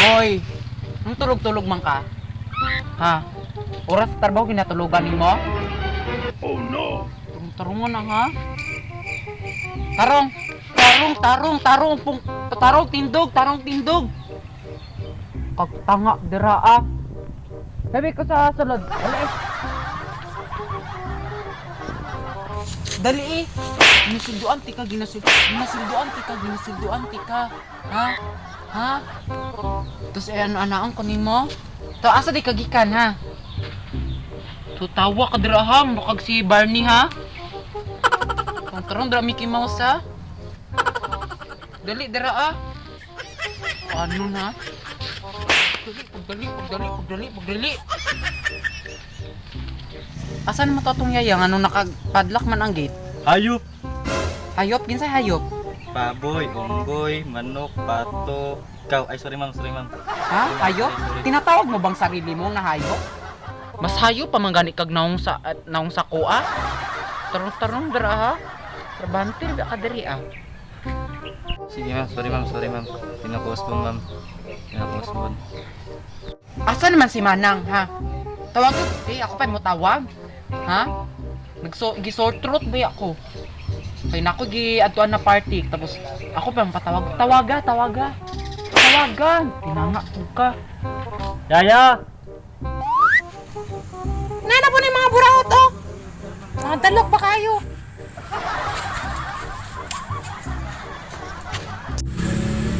Hoy, ang tulog-tulog man ka? Ha? Oras sa trabaho kinatulugan mo? Oh no! Tarungan na ha? Tarong! Tarong tindog! Kagtanga, dira ah! Sabi ko sa sulod, dali eh! Ginasilduan tika. Ha? Tapos ano-anaan ko nimo? To asa di kagikan ha? Tutawa ka dira ha, mukag si Barney ha? Kung karon dira Mickey Mouse ha? Dali dira ah. Ano na? Pagdali. Asan mo to atong yayang ano nakapadlock man ang gate? Hayop! Hayop, ginsay hayop? Baboy, unggoy, manok, pato. Ikaw, ay sorry ma'am. Ha? Hayop? Tinatawag mo bang sarili mo na hayop? Mas hayop pa man gani kag naong sa kuha? Tarong dira ha? Trabante ba ka diri ah? Sige ma'am, sorry ma'am. Pinapospon ma'am. Asa naman si Manang ha? Tawag ko, ako pa mo tawag. Ha? Gisore throat ba ako? Kaya nako adtuan na party tapos ako pa patawag. Tawagan. Tinanga ko ka. Yaya! Nana po ni mga buraot oh. Mga dalok pa kayo.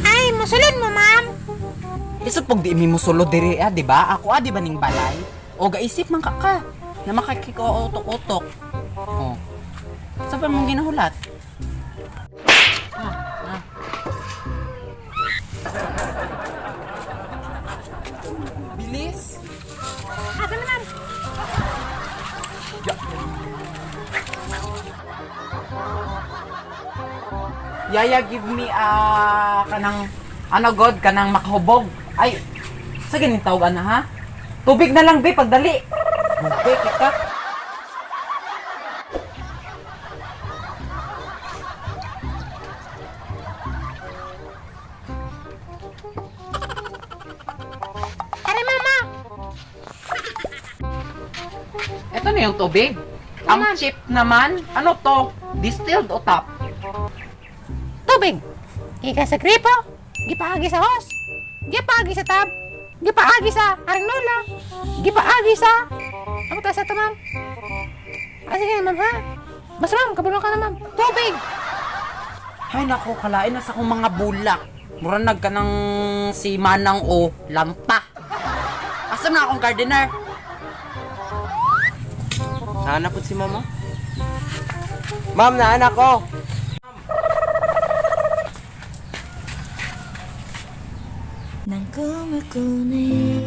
Ay, musulod mo, ma'am. Isot pag di mi musulod diri di ba? Ako di ba ning balay? O gaisip man ka na makikiko-utok-utok. Oh. Sa pa mong ginahulat? Bilis. Asa naman? Yaya, give me kanang makahubog. Ay, sa ganing tawagan na ha? Tubig na lang, be, pagdali. Tubig, kita. Aray, mama! Ito na yung tubig. Ang cheap naman. Ano to? Distilled o tap? Tubig. Ika sa gripo. Gipaagi sa hose. Gipaagi sa tab. Gipaagi sa aring lola. Gipaagi sa... Ano tayo sa ito, ma'am? Sige, ma'am, ha? Basta, ma'am, kabulong ka na, ma'am. Tubig! Ay, naku, kalain na sa akong mga bulak. Mura nagka ng si Manang o lampa. Asa na akong gardener? Naanak ko si mama? Ma'am, naanak ko! 난 꿈을 꾸네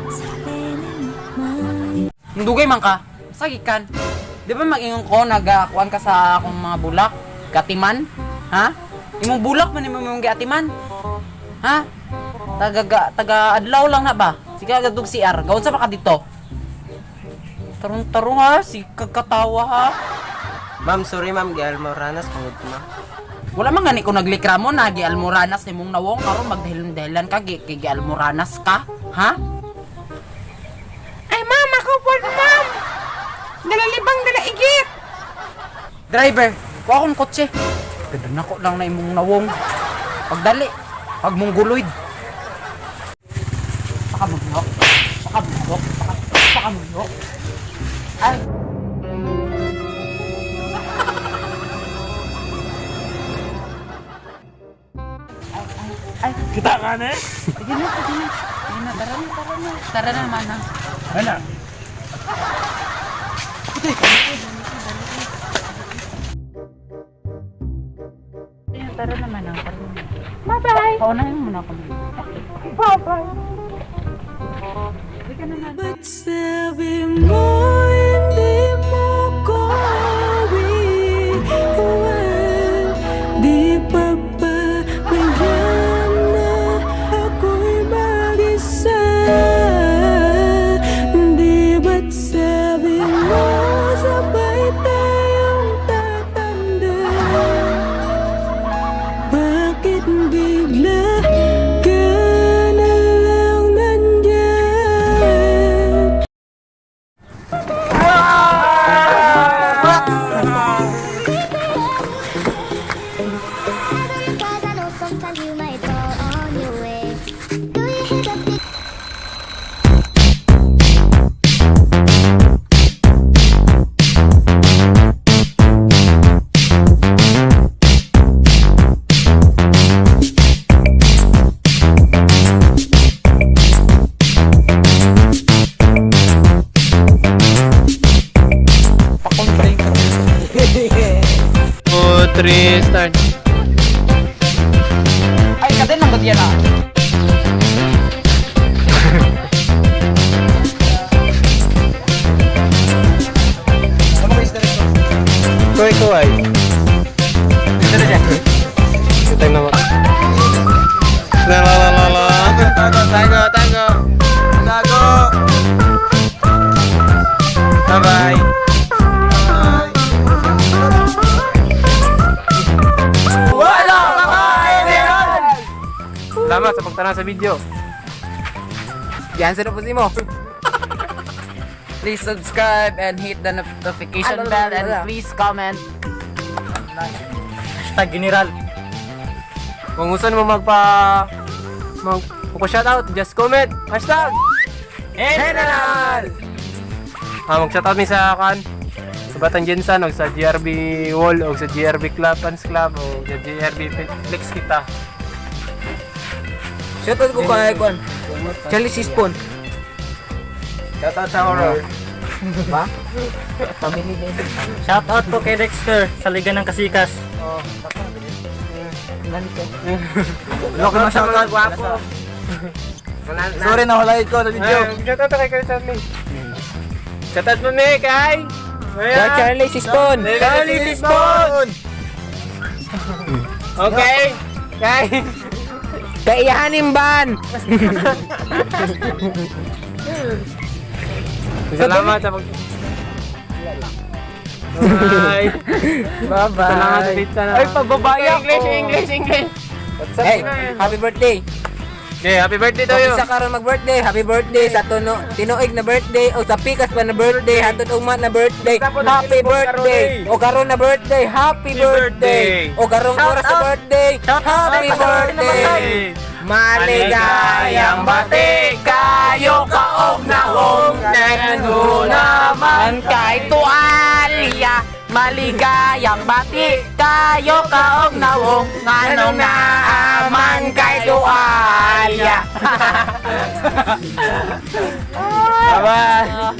설레는 마음 Dugay man ka. Sagikan. Di ba mag-ingon ko, nagakuan ka sa akong mga bulak? Gatiman? Ha? Imong bulak man imong gatiman? Ha? Taga-adlaw lang na ba? Sige, agadug CR. Gawon sa pa ka dito? Tarong-tarong ha? Si kagkatawa ha? Ma'am, sorry ma'am, Almoranas, pangod ko ma'am. Wala man gani ko naglikramo na Almoranas ni mong nawong karon magdahilan ka gi Almoranas ka, ha? Ay, ma'am, ako po, ma'am! Dalalibang dalaigit! Driver, kuha akong kotse. Ganda na ko lang na imong nawong. Pagdali, pag mong guloy. Pakamundok. Ay. Ay, Kita ka na eh! sige na. Tara na, Manang. Ano? Tara na, Manang. Bye-bye! Paunahin mo muna ako. Bye-bye! Ba't sabi mo hindi mo ko iiwan? Di pa ba bigyan na ako'y mag-isa? Di ba't sabi mo sabay tayong tatanda? Bakit bigla 3, start. Ay, kadin lang ba diyan ah? Kuhay. Ito naman. Tango. Bye-bye. Salamat sa pagtanaw sa video. Yan sa po si mo. Please subscribe and hit the notification bell and please comment. Hashtag General. Kung gusto mo shoutout, just comment. Hashtag General! Mag-shoutout mi sa sa Batang Jensan, o sa GRB Wall, o sa GRB Fans Club, o sa GRB Flex kita. Shoutout ko kay Kwan. Charlie Sispon. Shoutout sa horror. Ba? Family din. Shoutout po kay Dexter sa Liga ng Kasikas. Loko na sa mga gwapo. Sorry na hulay ko sa video. Shoutout kay Charlie. Shoutout mo mi kay Charlie Sispon. Charlie Sispon! Okay. Kay Ihanim Ban. Salamat sa pag... Bye! Bye-bye. Salamat sa pizza na... Ay, pagbabaya! English! Hey, happy birthday. Okay, happy birthday to Kung you! isa karon mag-birthday, happy birthday sa tinuig na birthday o sa pikas pa na birthday, hatod ugma na birthday. Happy birthday. O karon na birthday, happy birthday. O karong oras sa birthday, happy birthday. Maligayang bati kayo kaog na hong naman kay tuwalya. Maligayang bati kayo kaog na hong nganong naaman kay tuwalya. Bye-bye!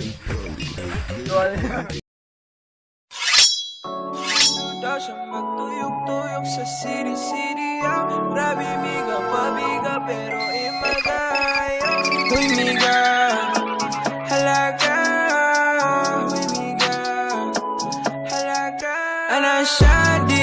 Daw siya magtuyok-tuyok sa city Grabe miga, pero imagaya Uy miga, halaga Uy miga, halaga Ana siya di